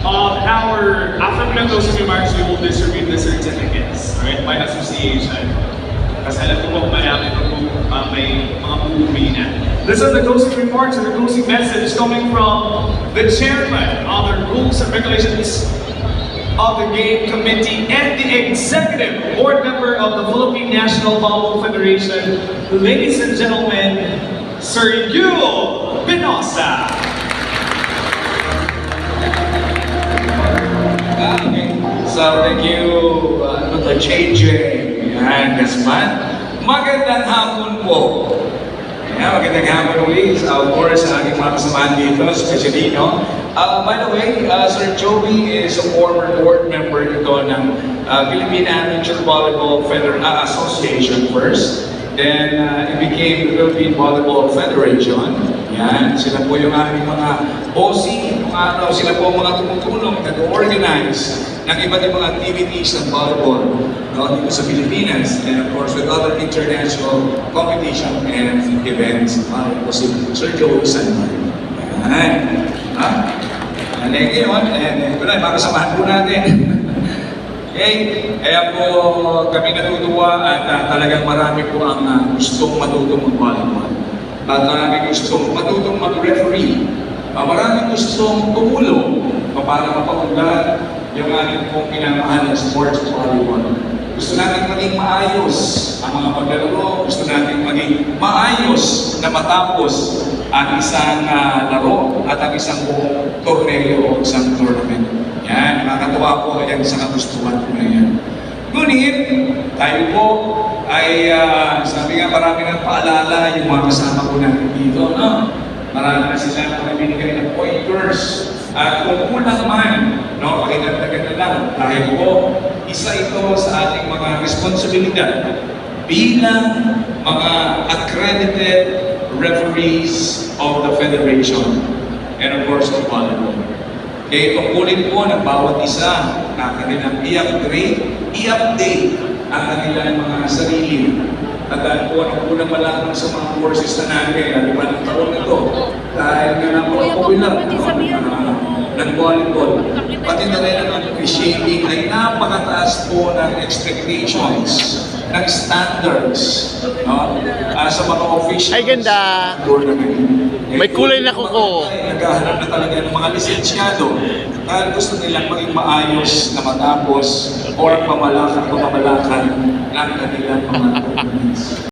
After we ng closing remarks, we will distribute the certificates, right, by association. Kasi alam ko po marami pa po may mga uuwi na. Listen to the closing remarks and the closing message coming from the chairman of the Rules and Regulations of the Game Committee and the executive board member of the Philippine National Volleyball Federation, ladies and gentlemen, Sir Yul Pinosa. Okay. So, thank you, JJ and Gasman. Magandang hapon po. Magandang hapon ulit. Of course, sa aking mga kasamahan dito, especially, no? By the way, Sir Joey is a former board member dito ng Philippine Amateur Volleyball Association first. Then, it became the Philippine Volleyball Federation. Yan, sila po yung aming mga bossing, sila po mga tumutulong, nag-organize ng iba't ibang activities ng volleyball dito sa Pilipinas. And of course, with other international competition and events. Po si Sir Joey Sanman. Yan. Thank you, and ito na, makasamahan po natin. Okay, kaya po kami natutuwa at talagang marami po ang gustong matutong mag-volleyball. At marami gustong matutong mag-referee. Marami gustong tumulong para mapaunlad yung ating pong pinamahal na sports volleyball. Gusto natin maging maayos ang mga paglalaro. Gusto natin maging maayos na matapos ang isang laro at ang isang buong torneo o isang tournament. Yan, nakakatawa po yan sa kagustuhan ko na yan. Ngunit, tayo po ay, sabi nga, marami ng paalala yung mga kasama ko natin dito. No? Marami na sila na binigay ng pointers. At kung una naman, no, pakidagdagan na lang, dahil po, isa ito sa ating mga responsibilidad bilang mga accredited referees of the Federation and of course of volleyball. Kaya tungkulin po ng bawat isa na kanilang i-update ang kanilang mga sarili. At dahil po, nagpunan pa lang sa mga courses na natin, at iba ng taon na ito, dahil nga na po popular ng volleyball, pati na rin ang appreciating ay napakataas po ng expectations, ng standards, no? Sa mga officials. Ay, ganda! May kulay na kuko. Naghahanap na talaga ng mga lisensyado dahil gusto nilang maging maayos na matapos or pamalakan ng kanilang mga documents.